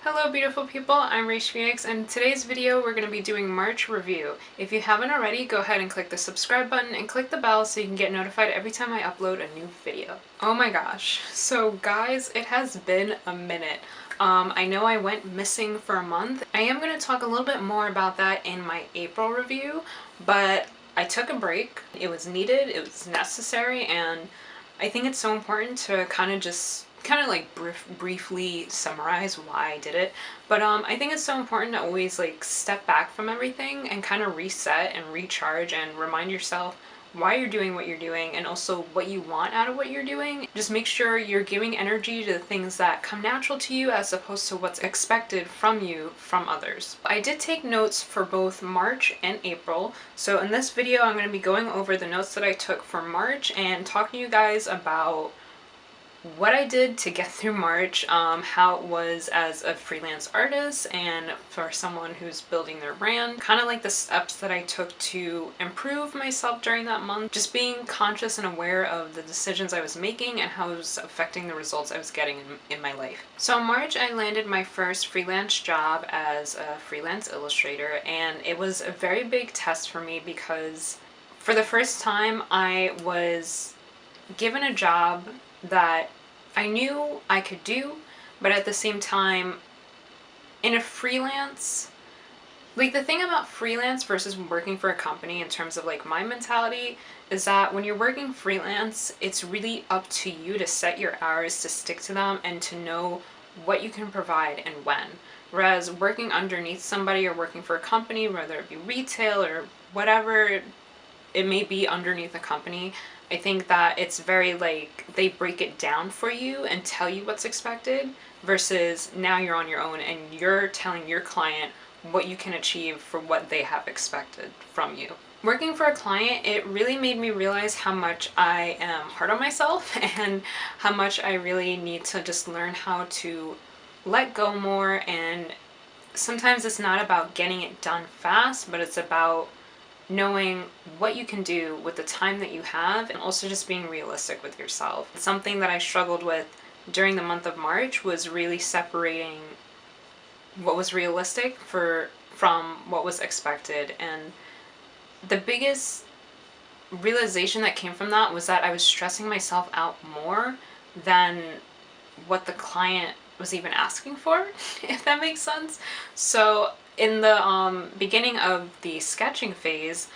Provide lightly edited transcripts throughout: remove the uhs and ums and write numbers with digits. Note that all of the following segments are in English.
Hello beautiful people, I'm RaishPhoenix, and in today's video we're going to be doing March review. If you haven't already, go ahead and click the subscribe button and click the bell so you can get notified every time I upload a new video. Oh my gosh, so guys, it has been a minute. I know I went missing for a month. I am going to talk a little bit more about that in my April review, but I took a break. It was needed, it was necessary, and I think it's so important to kind of like briefly summarize why I did it. But I think it's so important to always like step back from everything and kind of reset and recharge and remind yourself why you're doing what you're doing and also what you want out of what you're doing. Just make sure you're giving energy to the things that come natural to you as opposed to what's expected from you from others. I did take notes for both March and April. So in this video, I'm going to be going over the notes that I took for March and talking to you guys about what I did to get through March, how it was as a freelance artist and for someone who's building their brand, kind of like the steps that I took to improve myself during that month, just being conscious and aware of the decisions I was making and how it was affecting the results I was getting in my life. So in March, I landed my first freelance job as a freelance illustrator, and it was a very big test for me because for the first time I was given a job that I knew I could do, but at the same time, in a freelance, like the thing about freelance versus working for a company in terms of like my mentality is that when you're working freelance, it's really up to you to set your hours, to stick to them, and to know what you can provide and when. Whereas working underneath somebody or working for a company, whether it be retail or whatever it may be underneath a company, I think that it's very like they break it down for you and tell you what's expected versus now you're on your own and you're telling your client what you can achieve for what they have expected from you. Working for a client, it really made me realize how much I am hard on myself and how much I really need to just learn how to let go more. And sometimes it's not about getting it done fast, but it's about knowing what you can do with the time that you have and also just being realistic with yourself. Something that I struggled with during the month of March was really separating what was realistic from what was expected. And the biggest realization that came from that was that I was stressing myself out more than what the client was even asking for, if that makes sense. So in the beginning of the sketching phase,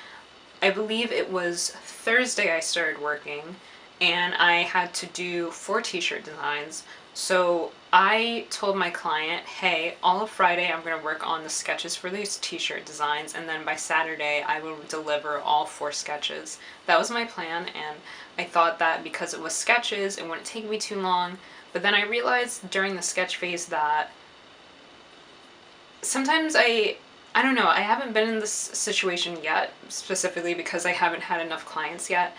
I believe it was Thursday I started working, and I had to do 4 t-shirt designs. So I told my client, hey, all of Friday I'm going to work on the sketches for these t-shirt designs, and then by Saturday I will deliver all 4 sketches. That was my plan, and I thought that because it was sketches, it wouldn't take me too long. But then I realized during the sketch phase that sometimes I don't know, I haven't been in this situation yet, specifically because I haven't had enough clients yet,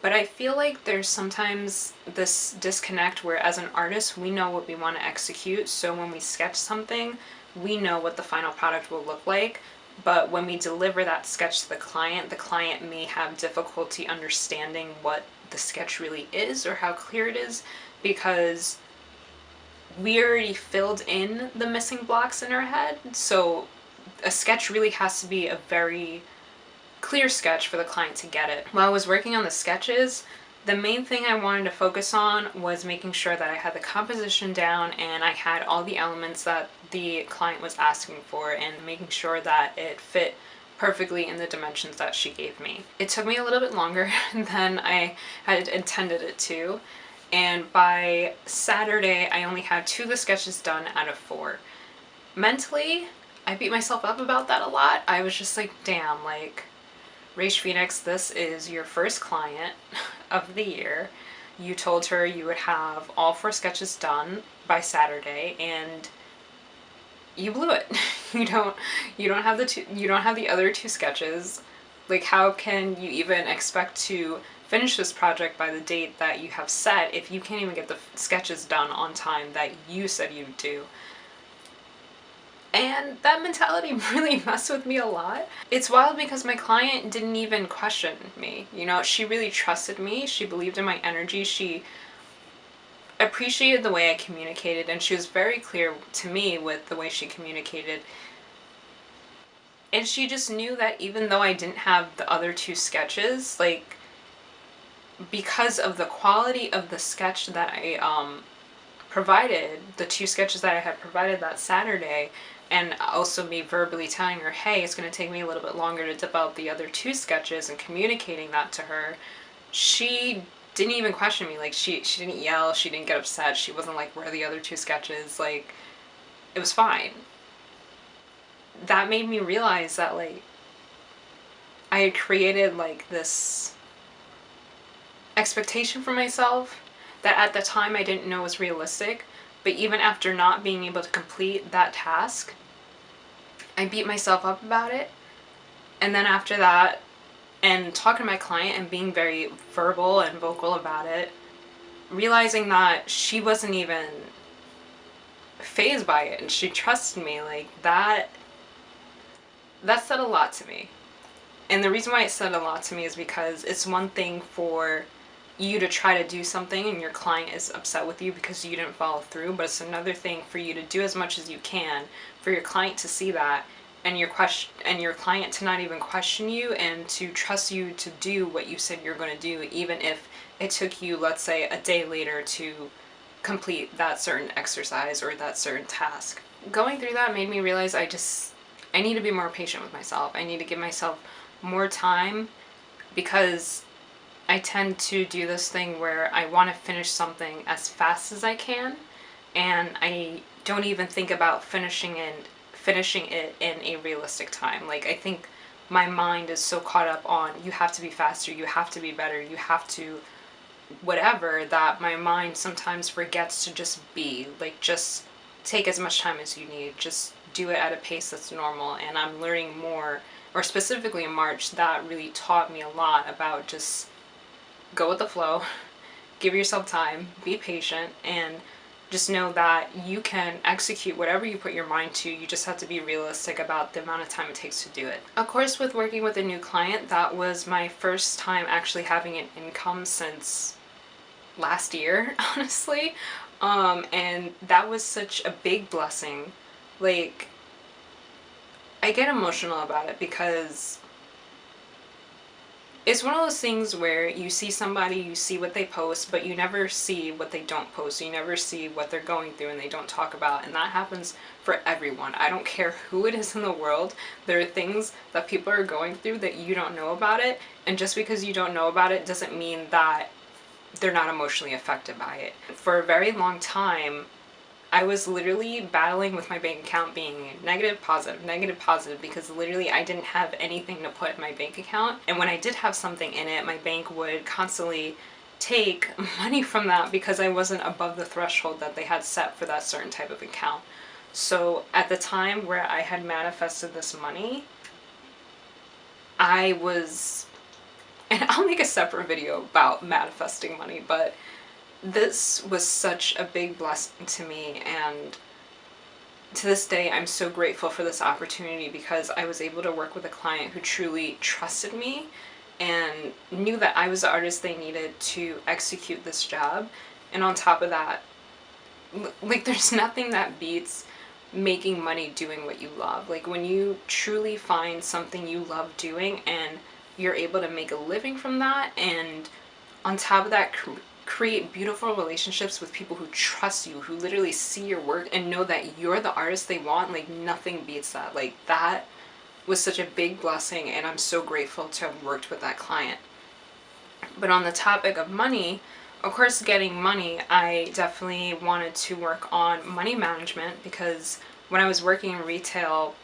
but I feel like there's sometimes this disconnect where as an artist we know what we want to execute, so when we sketch something, we know what the final product will look like, but when we deliver that sketch to the client may have difficulty understanding what the sketch really is or how clear it is, because we already filled in the missing blocks in our head. So a sketch really has to be a very clear sketch for the client to get it. While I was working on the sketches, the main thing I wanted to focus on was making sure that I had the composition down and I had all the elements that the client was asking for and making sure that it fit perfectly in the dimensions that she gave me. It took me a little bit longer than I had intended it to. And by Saturday, I only had 2 of the sketches done out of 4. Mentally, I beat myself up about that a lot. I was just like, damn, like, RaishPhoenix, this is your first client of the year. You told her you would have all 4 sketches done by Saturday, and you blew it. You don't have the other 2 sketches. Like, how can you even expect to finish this project by the date that you have set if you can't even get the sketches done on time that you said you'd do? And that mentality really messed with me a lot. It's wild because my client didn't even question me. You know, she really trusted me. She believed in my energy. She appreciated the way I communicated, and she was very clear to me with the way she communicated. And she just knew that even though I didn't have the other two sketches, like, because of the quality of the sketch that I provided, the two sketches that I had provided that Saturday, and also me verbally telling her, hey, it's going to take me a little bit longer to develop the other two sketches, and communicating that to her, she didn't even question me. Like, she didn't yell, she didn't get upset, she wasn't like, where are the other two sketches? Like, it was fine. That made me realize that, like, I had created, like, this expectation for myself that at the time I didn't know was realistic, but even after not being able to complete that task, I beat myself up about it. And then after that, and talking to my client and being very verbal and vocal about it, realizing that she wasn't even fazed by it and she trusted me, like, that said a lot to me. And the reason why it said a lot to me is because it's one thing for you to try to do something and your client is upset with you because you didn't follow through, but it's another thing for you to do as much as you can, for your client to see that, and your client to not even question you and to trust you to do what you said you're going to do, even if it took you, let's say, a day later to complete that certain exercise or that certain task. Going through that made me realize I need to be more patient with myself. I need to give myself more time, because I tend to do this thing where I want to finish something as fast as I can, and I don't even think about finishing it in a realistic time. Like, I think my mind is so caught up on, you have to be faster, you have to be better, you have to whatever, that my mind sometimes forgets to just be. Like, just take as much time as you need, just do it at a pace that's normal. And I'm learning more, or specifically in March, that really taught me a lot about just go with the flow, give yourself time, be patient, and just know that you can execute whatever you put your mind to. You just have to be realistic about the amount of time it takes to do it. Of course, with working with a new client, that was my first time actually having an income since last year, honestly. And that was such a big blessing. Like, I get emotional about it because it's one of those things where you see somebody, you see what they post, but you never see what they don't post. You never see what they're going through and they don't talk about. And that happens for everyone. I don't care who it is in the world. There are things that people are going through that you don't know about it. And just because you don't know about it doesn't mean that they're not emotionally affected by it. For a very long time, I was literally battling with my bank account being negative, positive, because literally I didn't have anything to put in my bank account. And when I did have something in it, my bank would constantly take money from that because I wasn't above the threshold that they had set for that certain type of account. So at the time where I had manifested this money, I was, and I'll make a separate video about manifesting money, but this was such a big blessing to me, and to this day I'm so grateful for this opportunity because I was able to work with a client who truly trusted me and knew that I was the artist they needed to execute this job. And on top of that, like, there's nothing that beats making money doing what you love. Like, when you truly find something you love doing and you're able to make a living from that, and on top of that create beautiful relationships with people who trust you, who literally see your work and know that you're the artist they want, like, nothing beats that. Like, that was such a big blessing, and I'm so grateful to have worked with that client. But on the topic of money, of course, getting money, I definitely wanted to work on money management, because when I was working in retail,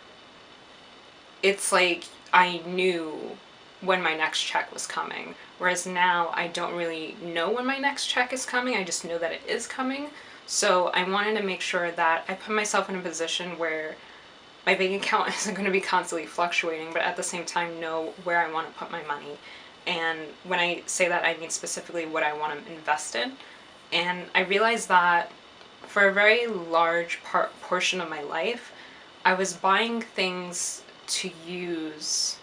it's like I knew when my next check was coming. Whereas now I don't really know when my next check is coming, I just know that it is coming. So I wanted to make sure that I put myself in a position where my bank account isn't going to be constantly fluctuating, but at the same time know where I want to put my money. And when I say that, I mean specifically what I want to invest in. And I realized that for a very large portion of my life, I was buying things to use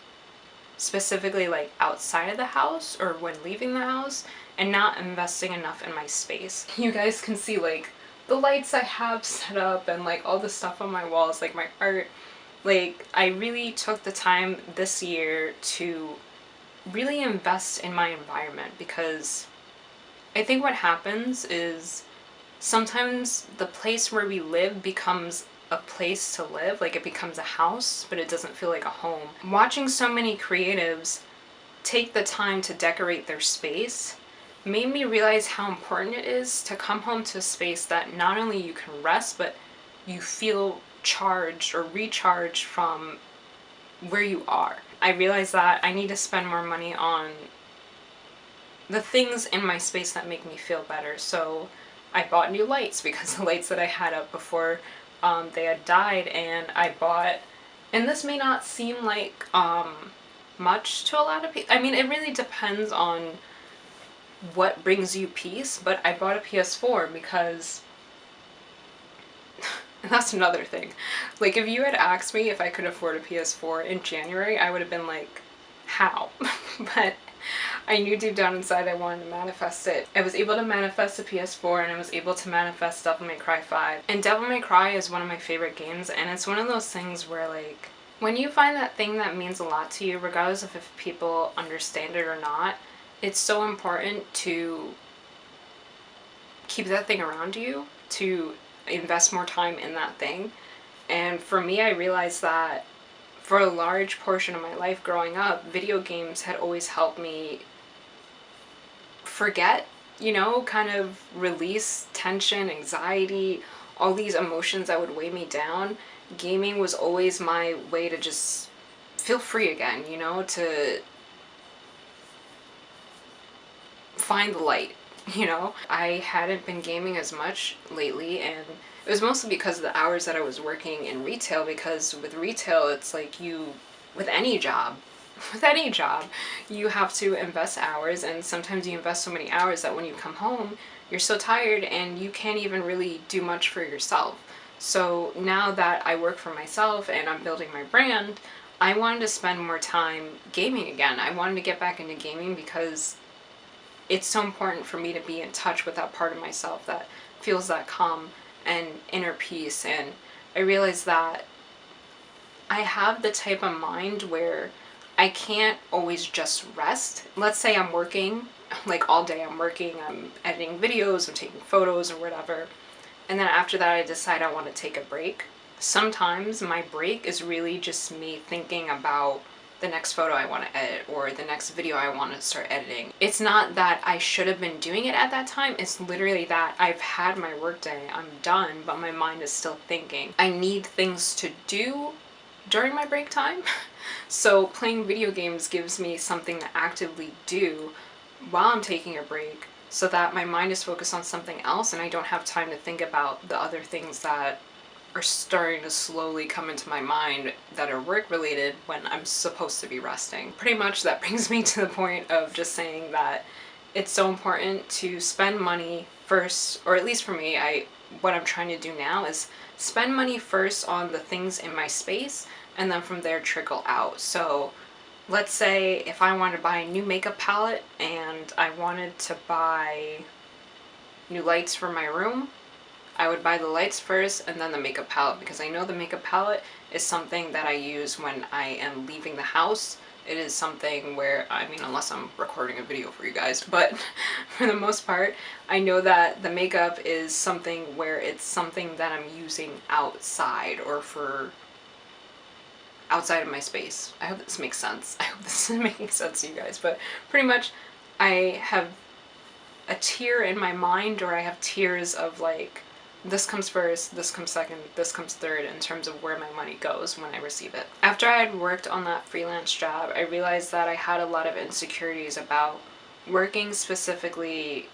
specifically like outside of the house or when leaving the house, and not investing enough in my space. You guys can see like the lights I have set up and like all the stuff on my walls, like my art. Like, I really took the time this year to really invest in my environment, because I think what happens is sometimes the place where we live becomes a place to live, like it becomes a house, but it doesn't feel like a home. Watching so many creatives take the time to decorate their space made me realize how important it is to come home to a space that not only you can rest, but you feel charged or recharged from where you are. I realized that I need to spend more money on the things in my space that make me feel better. So I bought new lights, because the lights that I had up before, they had died, and I bought, and this may not seem like much to a lot of people. I mean, it really depends on what brings you peace, but I bought a PS4 because and that's another thing. Like, if you had asked me if I could afford a PS4 in January, I would have been like, how? But I knew deep down inside I wanted to manifest it. I was able to manifest a PS4, and I was able to manifest Devil May Cry 5. And Devil May Cry is one of my favorite games, and it's one of those things where, like, when you find that thing that means a lot to you, regardless of if people understand it or not, it's so important to keep that thing around you, to invest more time in that thing. And for me, I realized that for a large portion of my life growing up, video games had always helped me forget, you know, kind of release tension, anxiety, all these emotions that would weigh me down. Gaming was always my way to just feel free again, you know, to find the light. You know, I hadn't been gaming as much lately, and it was mostly because of the hours that I was working in retail, because with retail, it's like with any job, you have to invest hours, and sometimes you invest so many hours that when you come home, you're so tired and you can't even really do much for yourself. So now that I work for myself and I'm building my brand, I wanted to spend more time gaming again. I wanted to get back into gaming because it's so important for me to be in touch with that part of myself that feels that calm and inner peace. And I realized that I have the type of mind where I can't always just rest. Let's say I'm working, like all day I'm working, I'm editing videos, I'm taking photos or whatever, and then after that I decide I want to take a break. Sometimes my break is really just me thinking about the next photo I want to edit or the next video I want to start editing. It's not that I should have been doing it at that time, it's literally that I've had my work day, I'm done, but my mind is still thinking. I need things to do during my break time. So playing video games gives me something to actively do while I'm taking a break, so that my mind is focused on something else and I don't have time to think about the other things that are starting to slowly come into my mind that are work related when I'm supposed to be resting. Pretty much that brings me to the point of just saying that it's so important to spend money first, or at least for me, what I'm trying to do now is spend money first on the things in my space, and then from there trickle out. So let's say if I wanted to buy a new makeup palette and I wanted to buy new lights for my room, I would buy the lights first and then the makeup palette, because I know the makeup palette is something that I use when I am leaving the house. It is something where, I mean, unless I'm recording a video for you guys, but for the most part, I know that the makeup is something where it's something that I'm using outside or for outside of my space. I hope this makes sense. I hope this is making sense to you guys, but pretty much I have a tier in my mind, or I have tiers of like, this comes first, this comes second, this comes third in terms of where my money goes when I receive it. After I had worked on that freelance job, I realized that I had a lot of insecurities about working, specifically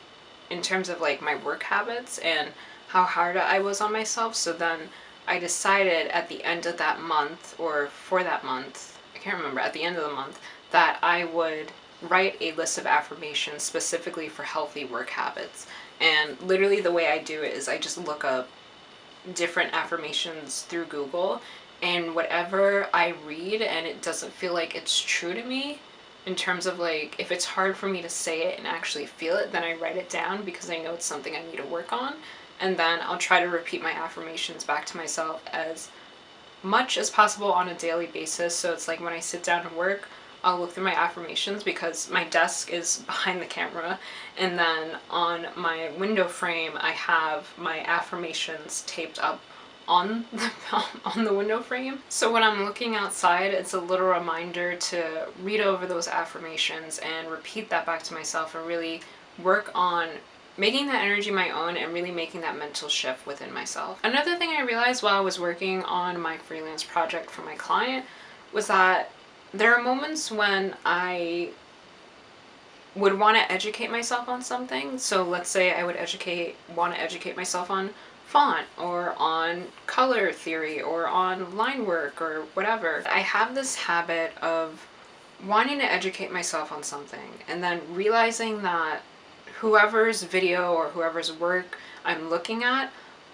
in terms of like my work habits and how hard I was on myself. So then I decided at the end of that month, or for that month, I can't remember, at the end of the month, that I would write a list of affirmations specifically for healthy work habits. And literally the way I do it is I just look up different affirmations through Google, and whatever I read and it doesn't feel like it's true to me, in terms of like if it's hard for me to say it and actually feel it, then I write it down because I know it's something I need to work on. And then I'll try to repeat my affirmations back to myself as much as possible on a daily basis. So it's like when I sit down to work, I'll look through my affirmations because my desk is behind the camera, and then on my window frame I have my affirmations taped up on the window frame. So when I'm looking outside, it's a little reminder to read over those affirmations and repeat that back to myself and really work on making that energy my own and really making that mental shift within myself. Another thing I realized while I was working on my freelance project for my client was that there are moments when I would want to educate myself on something. So let's say I would want to educate myself on font or on color theory or on line work or whatever. I have this habit of wanting to educate myself on something and then realizing that whoever's video or whoever's work I'm looking at,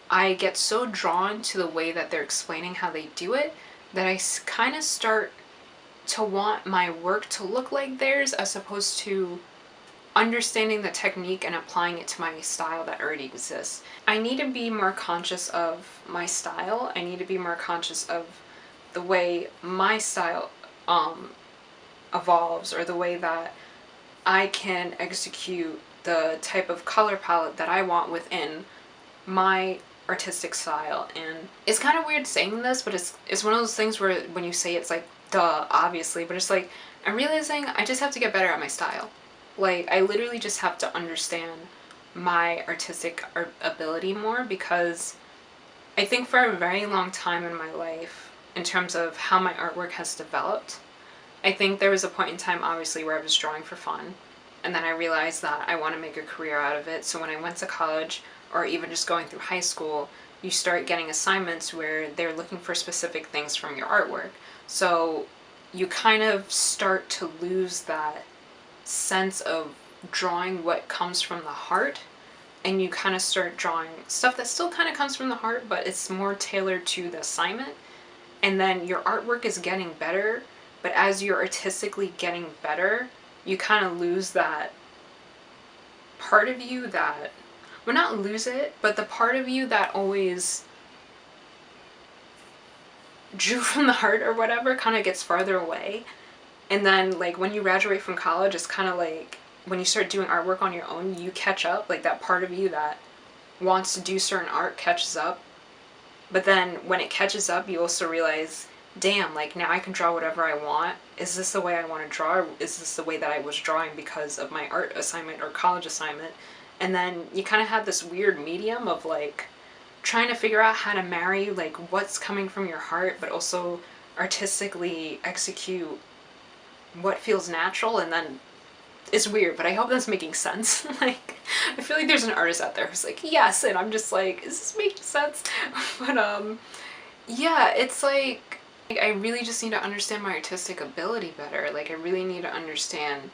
I get so drawn to the way that they're explaining how they do it that I kind of start to want my work to look like theirs, as opposed to understanding the technique and applying it to my style that already exists. I need to be more conscious of my style. I need to be more conscious of the way my style evolves, or the way that I can execute the type of color palette that I want within my artistic style. And it's kind of weird saying this, but it's one of those things where when you say it's like, duh, obviously, but it's like, I'm realizing I just have to get better at my style. Like, I literally just have to understand my artistic ability more, because I think for a very long time in my life, in terms of how my artwork has developed, I think there was a point in time, obviously, where I was drawing for fun, and then I realized that I want to make a career out of it. So when I went to college, or even just going through high school, you start getting assignments where they're looking for specific things from your artwork. So you kind of start to lose that sense of drawing what comes from the heart, and you kind of start drawing stuff that still kind of comes from the heart, but it's more tailored to the assignment. And then your artwork is getting better, but as you're artistically getting better, you kind of lose that part of you that, well, not lose it, but the part of you that always drew from the heart or whatever kind of gets farther away. And then like when you graduate from college, it's kind of like when you start doing artwork on your own, you catch up. Like that part of you that wants to do certain art catches up. But then when it catches up, you also realize, damn, like now I can draw whatever I want. Is this the way I want to draw? Or is this the way that I was drawing because of my art assignment or college assignment? And then you kind of have this weird medium of like trying to figure out how to marry like what's coming from your heart, but also artistically execute what feels natural. And then it's weird, but I hope that's making sense. Like, I feel like there's an artist out there who's like, yes, and I'm just like, is this making sense? But yeah, it's like I really just need to understand my artistic ability better. Like, I really need to understand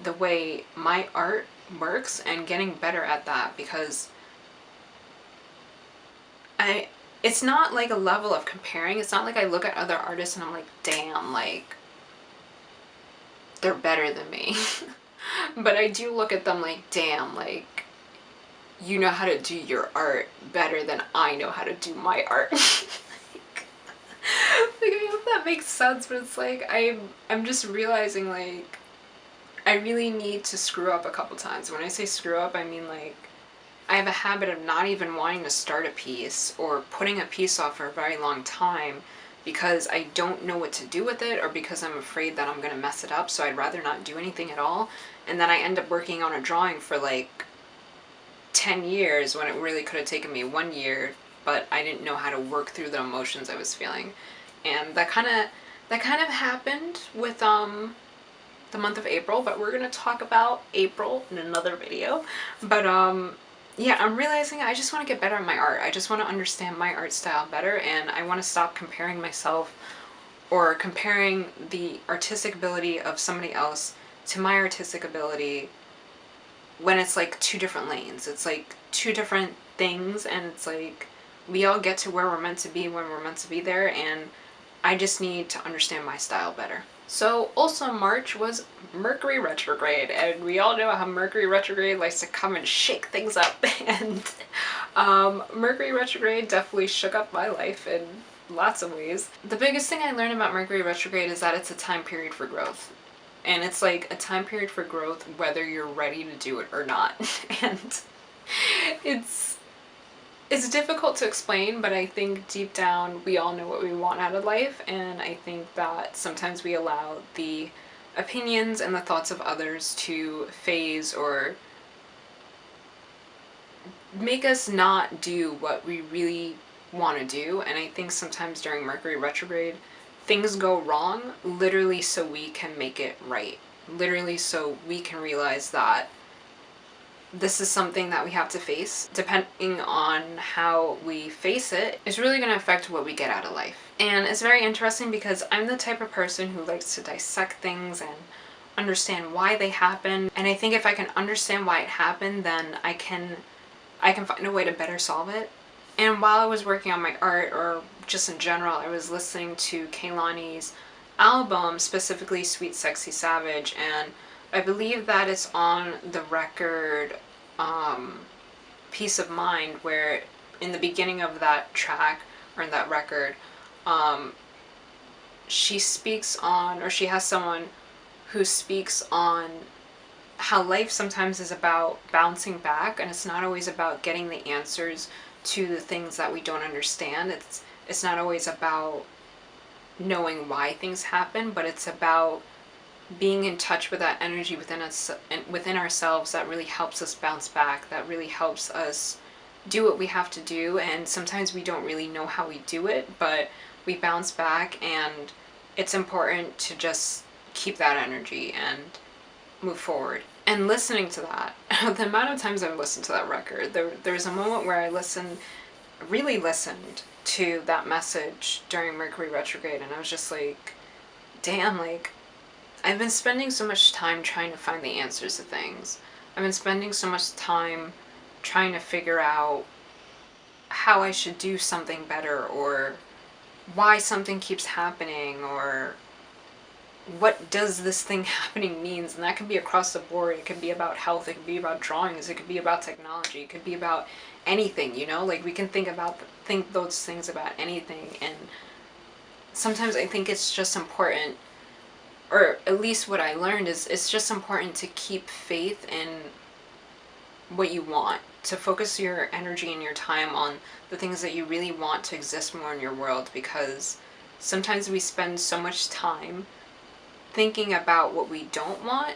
the way my art works and getting better at that, because it's not like a level of comparing. It's not like I look at other artists and I'm like, damn, like they're better than me. But I do look at them like, damn, like you know how to do your art better than I know how to do my art. Like, I hope that makes sense, but it's like I'm just realizing like I really need to screw up a couple times. When I say screw up, I mean like I have a habit of not even wanting to start a piece or putting a piece off for a very long time because I don't know what to do with it, or because I'm afraid that I'm gonna mess it up, so I'd rather not do anything at all. And then I end up working on a drawing for like 10 years when it really could have taken me 1 year, but I didn't know how to work through the emotions I was feeling. And that kind of happened with the month of April, but we're gonna talk about April in another video. But yeah, I'm realizing I just want to get better at my art. I just want to understand my art style better, and I want to stop comparing myself or comparing the artistic ability of somebody else to my artistic ability when it's like two different lanes. It's like two different things, and it's like we all get to where we're meant to be when we're meant to be there, and I just need to understand my style better. So also March was Mercury retrograde, and we all know how Mercury retrograde likes to come and shake things up. And Mercury retrograde definitely shook up my life in lots of ways. The biggest thing I learned about Mercury retrograde is that it's a time period for growth. And it's like a time period for growth whether you're ready to do it or not. And it's difficult to explain, but I think deep down we all know what we want out of life, and I think that sometimes we allow the opinions and the thoughts of others to phase or make us not do what we really want to do. And I think sometimes during Mercury retrograde, things go wrong literally so we can make it right. Literally so we can realize that this is something that we have to face. Depending on how we face it, it's really going to affect what we get out of life. And it's very interesting because I'm the type of person who likes to dissect things and understand why they happen. And I think if I can understand why it happened, then I can find a way to better solve it. And while I was working on my art, or just in general, I was listening to Kehlani's album, specifically Sweet Sexy Savage, and I believe that it's on the record Peace of Mind, where in the beginning of that track, or in that record, she speaks on, or she has someone who speaks on how life sometimes is about bouncing back, and it's not always about getting the answers to the things that we don't understand. It's not always about knowing why things happen, but it's about being in touch with that energy within us and within ourselves that really helps us bounce back, that really helps us do what we have to do. And sometimes we don't really know how we do it, but we bounce back, and it's important to just keep that energy and move forward. And listening to that, the amount of times I've listened to that record, there's a moment where I really listened to that message during Mercury retrograde, and I was just like, damn, like, I've been spending so much time trying to find the answers to things. I've been spending so much time trying to figure out how I should do something better, or why something keeps happening, or what does this thing happening means. And that can be across the board. It could be about health, it could be about drawings, it could be about technology, it could be about anything, you know? Like, we can think those things about anything. And sometimes I think it's just important, or at least what I learned is it's just important to keep faith in what you want, to focus your energy and your time on the things that you really want to exist more in your world, because sometimes we spend so much time thinking about what we don't want,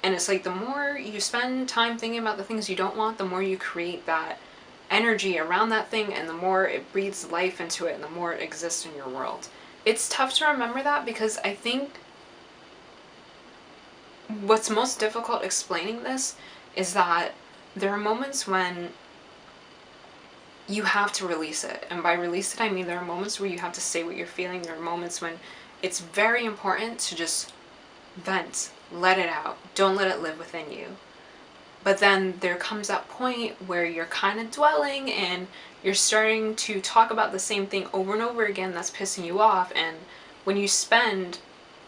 and it's like the more you spend time thinking about the things you don't want, the more you create that energy around that thing, and the more it breathes life into it, and the more it exists in your world. It's tough to remember that, because I think what's most difficult explaining this is that there are moments when you have to release it. And by release it, I mean there are moments where you have to say what you're feeling. There are moments when it's very important to just vent, let it out. Don't let it live within you. But then there comes that point where you're kind of dwelling, and you're starting to talk about the same thing over and over again that's pissing you off. And when you spend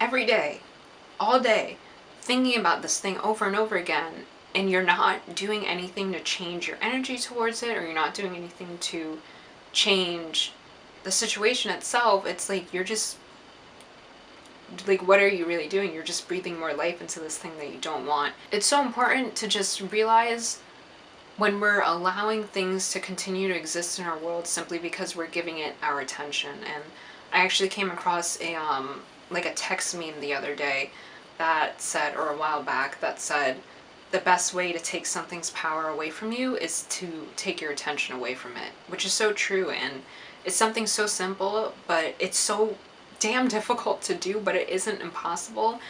every day, all day, thinking about this thing over and over again, and you're not doing anything to change your energy towards it, or you're not doing anything to change the situation itself, it's like you're just, like, what are you really doing? You're just breathing more life into this thing that you don't want. It's so important to just realize when we're allowing things to continue to exist in our world simply because we're giving it our attention. And I actually came across a text meme the other day that said, or a while back, that said, the best way to take something's power away from you is to take your attention away from it, which is so true. And it's something so simple, but it's so damn difficult to do, but it isn't impossible.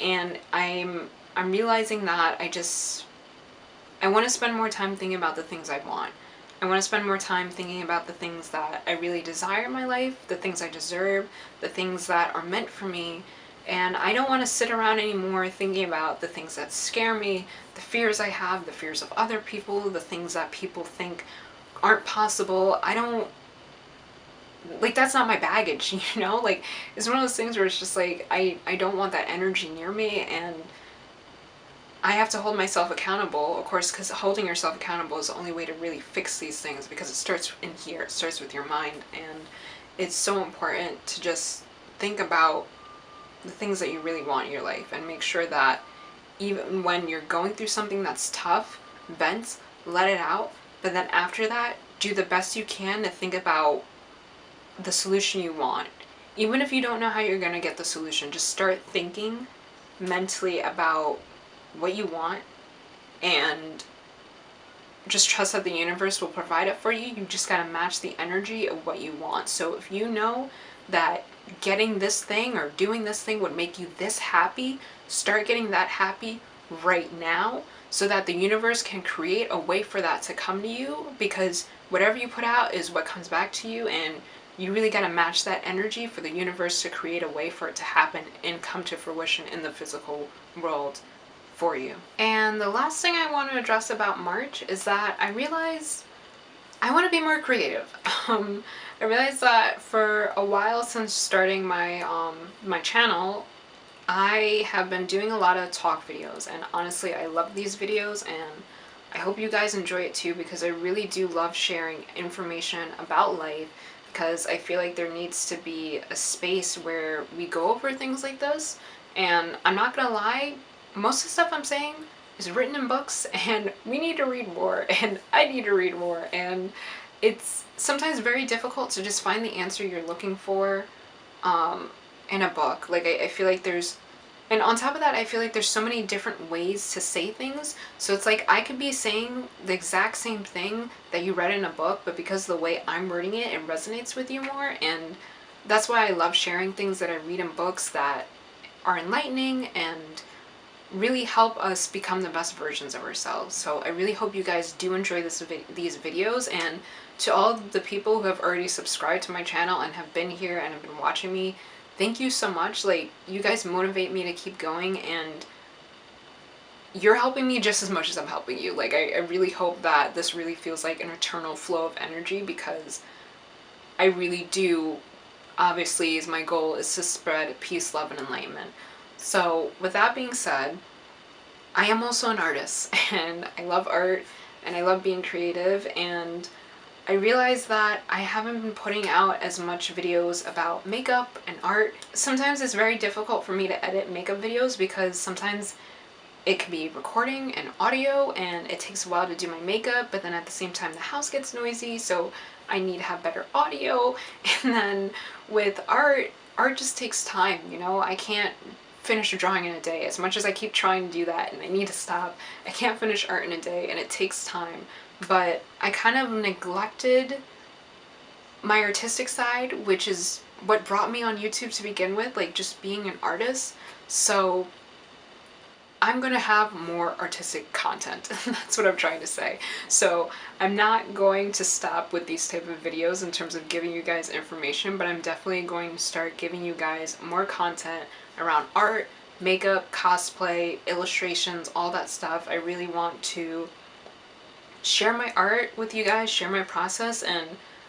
And I'm realizing that I want to spend more time thinking about the things I want. I want to spend more time thinking about the things that I really desire in my life, the things I deserve, the things that are meant for me. And I don't want to sit around anymore thinking about the things that scare me, the fears I have, the fears of other people, the things that people think aren't possible. I don't like, that's not my baggage, you know? Like, it's one of those things where it's just like, I don't want that energy near me, and I have to hold myself accountable, of course, because holding yourself accountable is the only way to really fix these things, because it starts in here, it starts with your mind, and it's so important to just think about the things that you really want in your life and make sure that even when you're going through something that's tough, vent, let it out, but then after that, do the best you can to think about the solution you want. Even if you don't know how you're going to get the solution, just start thinking mentally about what you want, and just trust that the universe will provide it for you. You just got to match the energy of what you want. So if you know that getting this thing or doing this thing would make you this happy, start getting that happy right now, so that the universe can create a way for that to come to you, because whatever you put out is what comes back to you, and you really got to match that energy for the universe to create a way for it to happen and come to fruition in the physical world for you. And the last thing I want to address about March is that I realize I want to be more creative. I realized that for a while since starting my channel, I have been doing a lot of talk videos, and honestly I love these videos, and I hope you guys enjoy it too, because I really do love sharing information about life, because I feel like there needs to be a space where we go over things like this. And I'm not gonna lie, most of the stuff I'm saying is written in books, and we need to read more, and I need to read more, and it's sometimes very difficult to just find the answer you're looking for in a book. Like, I feel like and on top of that, I feel like there's so many different ways to say things. So it's like I could be saying the exact same thing that you read in a book, but because of the way I'm wording it, it resonates with you more. And that's why I love sharing things that I read in books that are enlightening and really help us become the best versions of ourselves. So I really hope you guys do enjoy these videos, and to all the people who have already subscribed to my channel and have been here and have been watching me, thank you so much. Like, you guys motivate me to keep going, and you're helping me just as much as I'm helping you. Like, I really hope that this really feels like an eternal flow of energy, because I really do, obviously, is my goal is to spread peace, love, and enlightenment. So with that being said, I am also an artist, and I love art, and I love being creative, and I realized that I haven't been putting out as much videos about makeup and art. Sometimes it's very difficult for me to edit makeup videos, because sometimes it can be recording and audio, and it takes a while to do my makeup, but then at the same time the house gets noisy, so I need to have better audio. And then with art just takes time, you know? I can't finish a drawing in a day. As much as I keep trying to do that, and I need to stop, I can't finish art in a day, and it takes time. But I kind of neglected my artistic side, which is what brought me on YouTube to begin with, like just being an artist. So I'm gonna have more artistic content. That's what I'm trying to say. So I'm not going to stop with these type of videos in terms of giving you guys information, but I'm definitely going to start giving you guys more content around art, makeup, cosplay, illustrations, all that stuff. I really want to share my art with you guys, share my process, and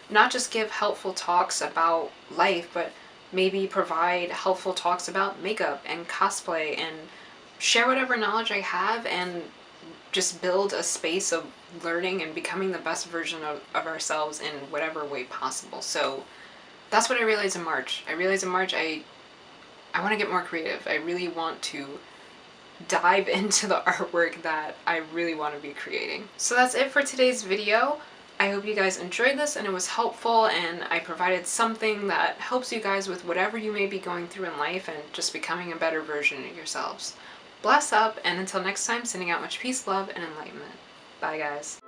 not just give helpful talks about life, but maybe provide helpful talks about makeup and cosplay, and share whatever knowledge I have, and just build a space of learning and becoming the best version of ourselves in whatever way possible. So that's what I realized in March. I realized in March I want to get more creative. I really want to dive into the artwork that I really want to be creating. So that's it for today's video. I hope you guys enjoyed this and it was helpful, and I provided something that helps you guys with whatever you may be going through in life and just becoming a better version of yourselves. Bless up, and until next time, sending out much peace, love, and enlightenment. Bye, guys.